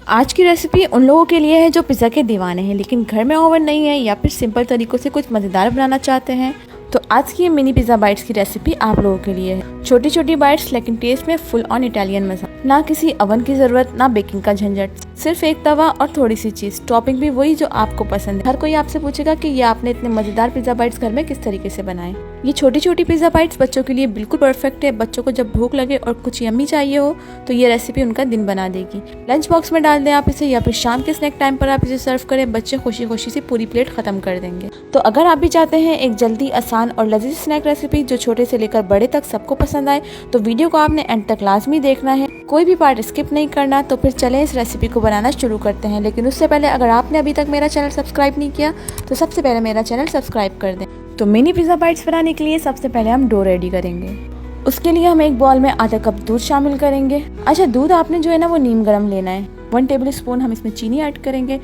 आज की रेसिपी उन लोगों के लिए है जो पिज़्ज़ा के दीवाने हैं लेकिन घर में ओवन नहीं है या फिर सिंपल तरीक़ों से कुछ मज़ेदार बनाना चाहते हैं। तो आज की ये मिनी पिज़्ज़ा बाइट्स की रेसिपी आप लोगों के लिए है। छोटी छोटी बाइट्स लेकिन टेस्ट में फुल ऑन इटालियन मज़ा। ना किसी ओवन की ज़रूरत, ना बेकिंग का झंझट, सिर्फ एक तवा और थोड़ी सी चीज़। टॉपिंग भी वही जो आपको पसंद है। हर कोई आपसे पूछेगा कि ये आपने इतने मज़ेदार पिज़्ज़ा बाइट्स घर में किस तरीके से बनाए। ये छोटी छोटी पिज़्ज़ा बाइट्स बच्चों के लिए बिल्कुल परफेक्ट है। बच्चों को जब भूख लगे और कुछ यम्मी चाहिए हो तो ये रेसिपी उनका दिन बना देगी। लंच बॉक्स में डाल दें आप इसे या फिर शाम के स्नैक टाइम पर आप इसे सर्व करें। बच्चे खुशी खुशी से पूरी प्लेट खत्म कर देंगे। तो अगर आप भी चाहते हैं एक जल्दी, आसान और लजीज स्नैक रेसिपी जो छोटे से लेकर बड़े तक सबको पसंद आए तो वीडियो को आपने एंड तक लाजमी देखना है, कोई भी पार्ट स्किप नहीं करना। तो फिर चलें इस रेसिपी को बनाना शुरू करते हैं। लेकिन उससे पहले अगर आपने अभी तक मेरा चैनल सब्सक्राइब नहीं किया तो सबसे पहले मेरा चैनल सब्सक्राइब कर दें। तो मिनी पिज़्ज़ा बाइट्स बनाने के लिए सबसे पहले हम डो रेडी करेंगे। उसके लिए हम एक बॉल में आधा कप दूध शामिल करेंगे। अच्छा, दूध आपने जो है ना वो नीम गर्म लेना है। 1 टेबल स्पून हम इसमें चीनी ऐड करेंगे।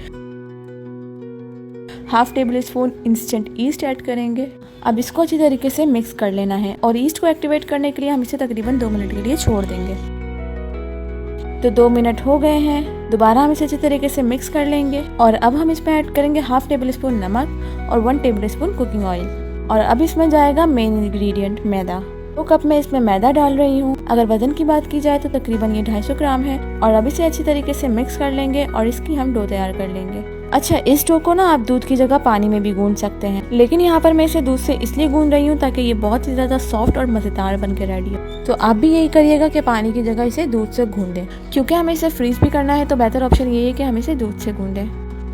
Half table spoon instant east add करेंगे। अब इसको अच्छी तरीके से मिक्स कर लेना है और ईस्ट को एक्टिवेट करने के लिए हम इसे तकरीबन 2 मिनट के लिए छोड़ देंगे। तो 2 मिनट हो गए हैं। दोबारा हम इसे अच्छी तरीके से मिक्स कर लेंगे और अब हम इसमें ऐड करेंगे हाफ टेबल स्पून नमक और 1 टेबल स्पून कुकिंग ऑयल। और अब इसमें जाएगा मेन इंग्रेडिएंट मैदा। 2 कप में इसमें मैदा डाल रही हूँ। अगर वजन की बात की जाए तो तकरीबन ये 250 ग्राम है। और अब इसे अच्छी तरीके से मिक्स कर लेंगे और इसकी हम डो तैयार कर लेंगे। अच्छा, इस डो को ना आप दूध की जगह पानी में भी गूंद सकते हैं, लेकिन यहाँ पर मैं इसे दूध से इसलिए गूंद रही हूँ ताकि ये बहुत ही ज्यादा सॉफ्ट और मजेदार बन के रेडी हो। तो आप भी यही करिएगा कि पानी की जगह इसे दूध से गूंदें। क्योंकि हमें इसे फ्रीज भी करना है तो बेहतर ऑप्शन ये है कि हम इसे दूध से गूंदें।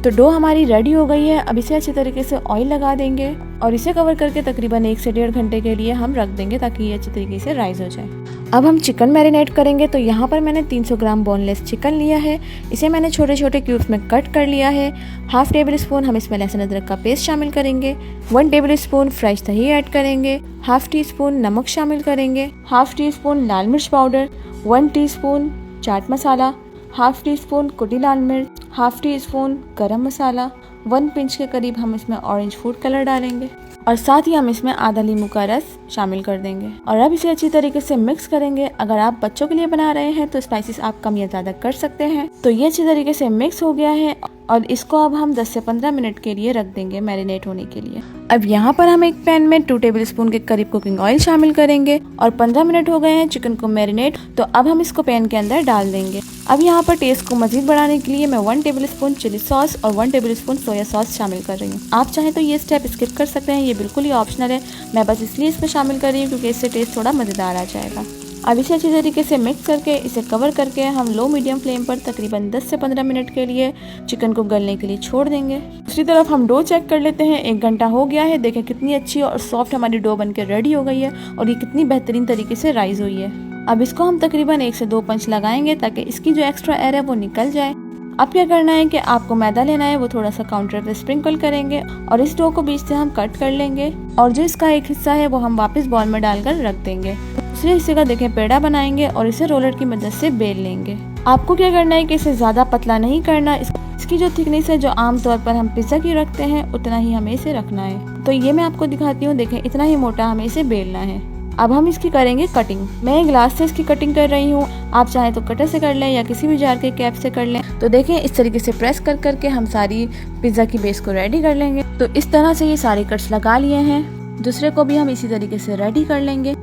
तो डो हमारी रेडी हो गई है। अब इसे अच्छी तरीके से ऑयल लगा देंगे और इसे कवर करके तकरीबन 1 से 1.5 घंटे के लिए हम रख देंगे ताकि ये अच्छी तरीके से राइज हो जाए। अब हम चिकन मैरिनेट करेंगे। तो यहाँ पर मैंने 300 ग्राम बोनलेस चिकन लिया है। इसे मैंने छोटे छोटे क्यूब्स में कट कर लिया है। हाफ टेबल स्पून हम इसमें लहसुन अदरक का पेस्ट शामिल करेंगे। 1 टेबल स्पून फ्रेश दही ऐड करेंगे। हाफ टी स्पून नमक शामिल करेंगे। हाफ टी स्पून लाल मिर्च powder, 1 teaspoon chaat masala, half tea spoon कुटी लाल मिर्च, हाफ टी स्पून गरम मसाला, 1 पिंच के करीब हम इसमें ऑरेंज फूड कलर डालेंगे और साथ ही हम इसमें आधा नींबू का रस शामिल कर देंगे। और अब इसे अच्छी तरीके से मिक्स करेंगे। अगर आप बच्चों के लिए बना रहे हैं तो स्पाइसेस आप कम या ज्यादा कर सकते हैं। तो ये अच्छी तरीके से मिक्स हो गया है और इसको अब हम 10 से 15 मिनट के लिए रख देंगे मैरिनेट होने के लिए। अब यहाँ पर हम एक पैन में 2 टेबल स्पून के करीब कुकिंग ऑयल शामिल करेंगे और 15 मिनट हो गए हैं चिकन को मैरिनेट। तो अब हम इसको पैन के अंदर डाल देंगे। अब यहाँ पर टेस्ट को मजीद बढ़ाने के लिए मैं 1 टेबल स्पून चिली सॉस और 1 टेबल स्पून सोया सॉस शामिल कर रही हूँ। आप चाहें तो ये स्टेप स्किप कर सकते हैं, ये बिल्कुल ही ऑप्शनल है। मैं बस इसलिए इसमें शामिल कर रही हूँ क्योंकि इससे टेस्ट थोड़ा मज़ेदार आ जाएगा। अब इसे अच्छी तरीके से मिक्स करके इसे कवर करके हम लो मीडियम फ्लेम पर तकरीबन 10 से 15 मिनट के लिए चिकन को गलने के लिए छोड़ देंगे। दूसरी तरफ हम डो चेक कर लेते हैं। 1 घंटा हो गया है। देखें कितनी अच्छी और सॉफ्ट हमारी डो बनके रेडी हो गई है और ये कितनी बेहतरीन तरीके से राइज हुई है। अब इसको हम तकरीबन 1 से 2 पंच लगाएंगे ताकि इसकी जो एक्स्ट्रा एयर है वो निकल जाए। अब क्या करना है कि आपको मैदा लेना है, वो थोड़ा सा काउंटर पे स्प्रिंकल करेंगे और इस डो को बीच से हम कट कर लेंगे और जो इसका एक हिस्सा है वो हम वापस बॉल में डालकर रख देंगे। दूसरे हिस्से का देखें पेड़ा बनाएंगे और इसे रोलर की मदद से बेल लेंगे। आपको क्या करना है कि इसे ज्यादा पतला नहीं करना। इसकी जो थिकनेस है जो आमतौर पर हम पिज्जा की रखते हैं उतना ही हमें इसे रखना है। तो ये मैं आपको दिखाती हूँ। देखें इतना ही मोटा हमें इसे बेलना है। अब हम इसकी करेंगे कटिंग। मैं ग्लास से इसकी कटिंग कर रही हूँ। आप चाहें तो कटर से कर लें या किसी भी जार के कैप से कर लें। तो देखें इस तरीके से प्रेस कर करके हम सारी पिज्जा की बेस को रेडी कर लेंगे। तो इस तरह से ये सारे कट्स लगा लिए हैं। दूसरे को भी हम इसी तरीके से रेडी कर लेंगे।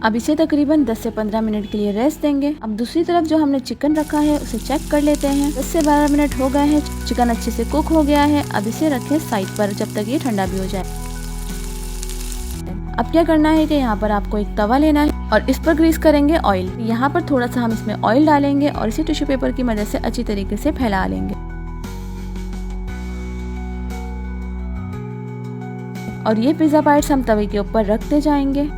अब इसे तकरीबन 10 से 15 मिनट के लिए रेस्ट देंगे। अब दूसरी तरफ जो हमने चिकन रखा है उसे चेक कर लेते हैं। 10 से 12 मिनट हो गए हैं। चिकन अच्छे से कुक हो गया है। अब इसे रखें साइड पर जब तक ये ठंडा भी हो जाए। अब क्या करना है कि यहाँ पर आपको एक तवा लेना है और इस पर ग्रीस करेंगे ऑयल। यहाँ पर थोड़ा सा हम इसमें ऑयल डालेंगे और इसे टिश्यू पेपर की मदद से अच्छी तरीके से फैला लेंगे और ये पिज्जा बाइट्स हम तवे के ऊपर रखते जाएंगे।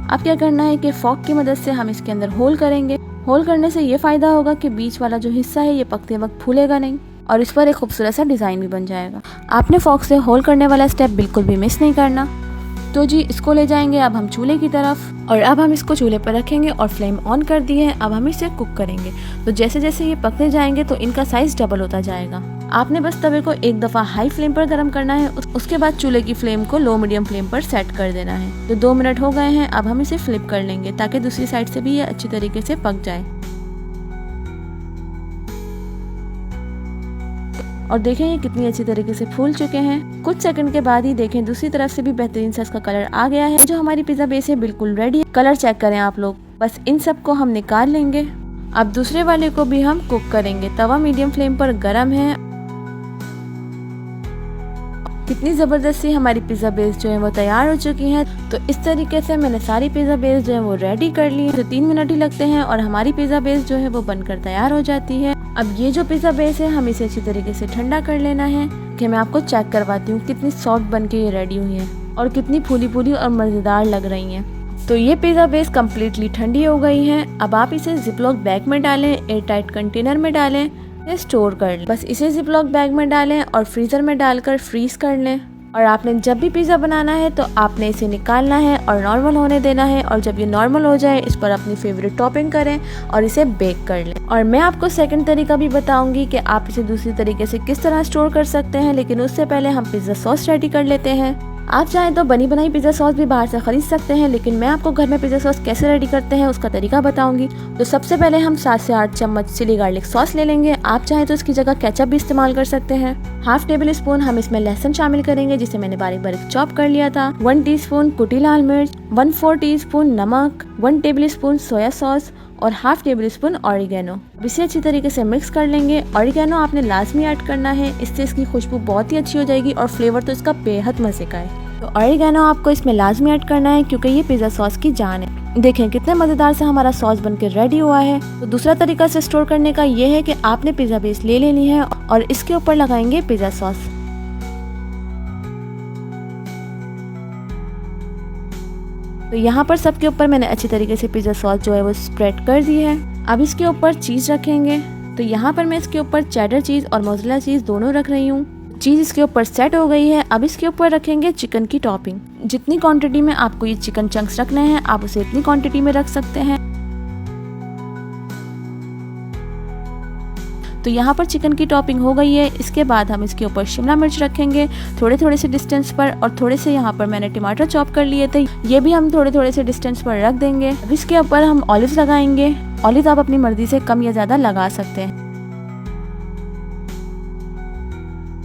अब क्या करना है कि फॉक की मदद से हम इसके अंदर होल करेंगे। होल करने से ये फायदा होगा कि बीच वाला जो हिस्सा है ये पकते वक्त फूलेगा नहीं और इस पर एक खूबसूरत सा डिजाइन भी बन जाएगा। आपने फॉक से होल करने वाला स्टेप बिल्कुल भी मिस नहीं करना। तो जी इसको ले जाएंगे अब हम चूल्हे की तरफ और अब हम इसको चूल्हे पर रखेंगे और फ्लेम ऑन कर दिए है। अब हम इसे कुक करेंगे। तो जैसे जैसे ये पकते जाएंगे तो इनका साइज डबल होता जाएगा। आपने बस तवे को एक दफ़ा हाई फ्लेम पर गर्म करना है, उसके बाद चूल्हे की फ्लेम को लो मीडियम फ्लेम पर सेट कर देना है। तो 2 मिनट हो गए हैं, अब हम इसे फ्लिप कर लेंगे ताकि दूसरी साइड से भी ये अच्छी तरीके से पक जाए। और देखें ये कितनी अच्छी तरीके से फूल चुके हैं। कुछ सेकंड के बाद ही देखें दूसरी तरफ से भी बेहतरीन सा इसका कलर आ गया है। जो हमारी पिज्जा बेस है बिल्कुल रेडी है। कलर चेक करें आप लोग। बस इन सब को हम निकाल लेंगे। अब दूसरे वाले को भी हम कुक करेंगे। तवा मीडियम फ्लेम पर गर्म है। कितनी ज़बरदस्त सी हमारी पिज़्ज़ा बेस जो है वो तैयार हो चुकी है। तो इस तरीके से मैंने सारी पिज़्ज़ा बेस जो है वो रेडी कर ली है। तो 3 मिनट ही लगते हैं और हमारी पिज़्ज़ा बेस जो है वो बनकर तैयार हो जाती है। अब ये जो पिज़्ज़ा बेस है हम इसे अच्छी तरीके से ठंडा कर लेना है कि मैं आपको चेक करवाती हूँ कितनी सॉफ्ट बन के ये रेडी हुई है और कितनी फूली फूली और मज़ेदार लग रही हैं। तो ये पिज़्ज़ा बेस कम्प्लीटली ठंडी हो गई है। अब आप इसे जिपलॉक बैग में डालें, एयर टाइट कंटेनर में डालें, स्टोर कर लें। बस इसे जिपलॉक बैग में डालें और फ्रीजर में डालकर फ्रीज कर लें। और आपने जब भी पिज़्ज़ा बनाना है तो आपने इसे निकालना है और नॉर्मल होने देना है। और जब ये नॉर्मल हो जाए इस पर अपनी फेवरेट टॉपिंग करें और इसे बेक कर लें। और मैं आपको सेकंड तरीका भी बताऊंगी कि आप इसे दूसरी तरीके से किस तरह स्टोर कर सकते हैं, लेकिन उससे पहले हम पिज़्ज़ा सॉस रेडी कर लेते हैं। आप चाहें तो बनी बनाई पिज़्ज़ा सॉस भी बाहर से खरीद सकते हैं, लेकिन मैं आपको घर में पिज़्ज़ा सॉस कैसे रेडी करते हैं उसका तरीका बताऊंगी। तो सबसे पहले हम 7 से 8 चम्मच चिली गार्लिक सॉस ले लेंगे। आप चाहें तो इसकी जगह केचप भी इस्तेमाल कर सकते हैं। हाफ टेबल स्पून हम इसमें लहसुन शामिल करेंगे जिसे मैंने बारीक बारीक चॉप कर लिया था। 1 टीस्पून कुटी लाल मिर्च, 1/4 टीस्पून नमक, 1 टेबल स्पून सोया सॉस और हाफ टेबल स्पून ऑरिगेनो। इसे अच्छी तरीके से मिक्स कर लेंगे। ऑरिगेनो आपने लाजमी ऐड करना है, इससे इसकी खुशबू बहुत ही अच्छी हो जाएगी और फ्लेवर तो इसका बेहद मजे का है। तो ऑरिगेनो आपको इसमें लाजमी ऐड करना है क्योंकि ये पिज़्ज़ा सॉस की जान है। देखें कितने मज़ेदार से हमारा सॉस बनके रेडी हुआ है। तो दूसरा तरीका से स्टोर करने का ये है कि आपने पिज़्ज़ा बेस ले लेनी है और इसके ऊपर लगाएंगे पिज़्ज़ा सॉस। तो यहाँ पर सबके ऊपर मैंने अच्छी तरीके से पिज़्ज़ा सॉस जो है वो स्प्रेड कर दी है। अब इसके ऊपर चीज़ रखेंगे। तो यहाँ पर मैं इसके ऊपर चेडर चीज़ और मोज़रेला चीज़ दोनों रख रही हूँ। चीज़ इसके ऊपर सेट हो गई है। अब इसके ऊपर रखेंगे चिकन की टॉपिंग। जितनी क्वांटिटी में आपको ये चिकन चंक्स रखने हैं आप उसे इतनी क्वांटिटी में रख सकते हैं। तो यहाँ पर चिकन की टॉपिंग हो गई है। इसके बाद हम इसके ऊपर शिमला मिर्च रखेंगे थोड़े थोड़े से डिस्टेंस पर, और थोड़े से यहाँ पर मैंने टमाटर चॉप कर लिए थे, ये भी हम थोड़े थोड़े से डिस्टेंस पर रख देंगे। अब इसके ऊपर हम ऑलिव्स लगाएंगे। ऑलिव्स आप अपनी मर्जी से कम या ज़्यादा लगा सकते हैं।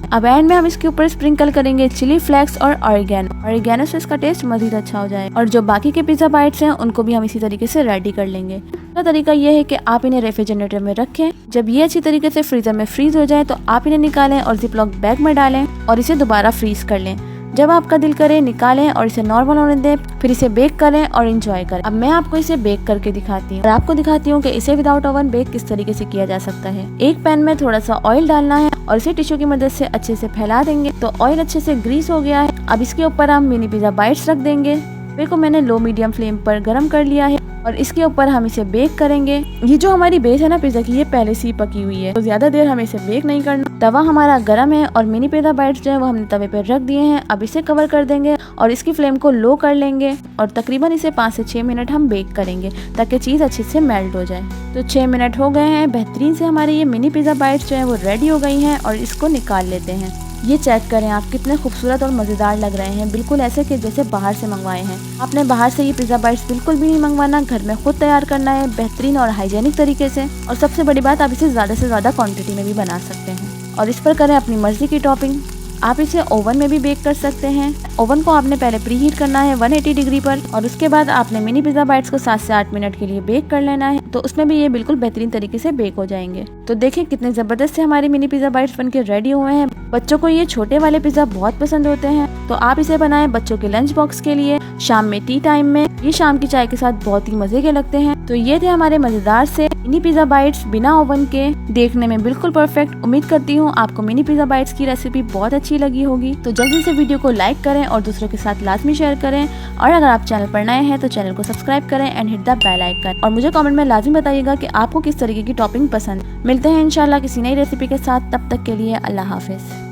अब एंड में हम इसके ऊपर स्प्रिंकल करेंगे चिली फ्लेक्स और ऑरिगेनो से इसका टेस्ट मजीद अच्छा हो जाए। और जो बाकी के पिज़्ज़ा बाइट्स हैं उनको भी हम इसी तरीके से रेडी कर लेंगे। दूसरा तरीका यह है कि आप इन्हें रेफ्रिजरेटर में रखें। जब ये अच्छी तरीके से फ्रीजर में फ्रीज हो जाए तो आप इन्हें निकालें और जिपलॉक बैग में डालें और इसे दोबारा फ्रीज कर लें। जब आपका दिल करे निकालें और इसे नॉर्मल होने दें, फिर इसे बेक करें और एंजॉय करें। अब मैं आपको इसे बेक करके दिखाती हूँ और आपको दिखाती हूँ कि इसे विदाउट ओवन बेक किस तरीके से किया जा सकता है। एक पैन में थोड़ा सा ऑयल डालना है और इसे टिश्यू की मदद से अच्छे से फैला देंगे। तो ऑयल अच्छे से ग्रीस हो गया है। अब इसके ऊपर हम मिनी पिज़्ज़ा बाइट्स रख देंगे। तवे को मैंने लो मीडियम फ्लेम पर गर्म कर लिया है और इसके ऊपर हम इसे बेक करेंगे। ये जो हमारी बेस है ना पिज़्ज़ा की, ये पहले से ही पकी हुई है, तो ज्यादा देर हमें इसे बेक नहीं करना। तवा हमारा गर्म है और मिनी पिज़्ज़ा बाइट्स जो है वो हमने तवे पर रख दिए हैं। अब इसे कवर कर देंगे और इसकी फ्लेम को लो कर लेंगे और तकरीबन इसे 5 से 6 मिनट हम बेक करेंगे ताकि चीज़ अच्छे से मेल्ट हो जाए। तो 6 मिनट हो गए हैं। बेहतरीन से हमारी ये मिनी पिज़्ज़ा बाइट्स जो है वो रेडी हो गई हैं और इसको निकाल लेते हैं। ये चेक करें आप कितने खूबसूरत और मज़ेदार लग रहे हैं, बिल्कुल ऐसे कि जैसे बाहर से मंगवाए हैं। आपने बाहर से ये पिज़्ज़ा बाइट्स बिल्कुल भी नहीं मंगवाना, घर में खुद तैयार करना है बेहतरीन और हाइजेनिक तरीके से। और सबसे बड़ी बात, आप इसे ज़्यादा से ज़्यादा क्वांटिटी में भी बना सकते हैं और इस पर करें अपनी मर्जी की टॉपिंग। आप इसे ओवन में भी बेक कर सकते हैं। ओवन को आपने पहले प्री हीट करना है 180 डिग्री पर और उसके बाद आपने मिनी पिज़्ज़ा बाइट्स को 7 से 8 मिनट के लिए बेक कर लेना है। तो उसमें भी ये बिल्कुल बेहतरीन तरीके से बेक हो जाएंगे। तो देखें कितने ज़बरदस्त से हमारे मिनी पिज़्ज़ा बाइट्स बनके रेडी हुए हैं। बच्चों को ये छोटे वाले पिज़्ज़ा बहुत पसंद होते हैं, तो आप इसे बनाएं बच्चों के लंच बॉक्स के लिए, शाम में टी टाइम में। ये शाम की चाय के साथ बहुत ही मजे के लगते हैं। तो ये थे हमारे मज़ेदार से मिनी पिज़्ज़ा बाइट्स बिना ओवन के, देखने में बिल्कुल परफेक्ट। उम्मीद करती हूँ आपको मिनी पिज़्ज़ा बाइट्स की रेसिपी बहुत अच्छी लगी होगी। तो जल्दी से वीडियो को लाइक करें और दूसरों के साथ लाजमी शेयर करें। और अगर आप चैनल पर नए हैं तो चैनल को सब्सक्राइब करें and hit the bell icon. और मुझे कमेंट में लाजमी बताइएगा कि आपको किस तरीके की टॉपिंग पसंद। मिलते हैं इंशाल्लाह किसी नई रेसिपी के साथ, तब तक के लिए अल्लाह हाफिज़।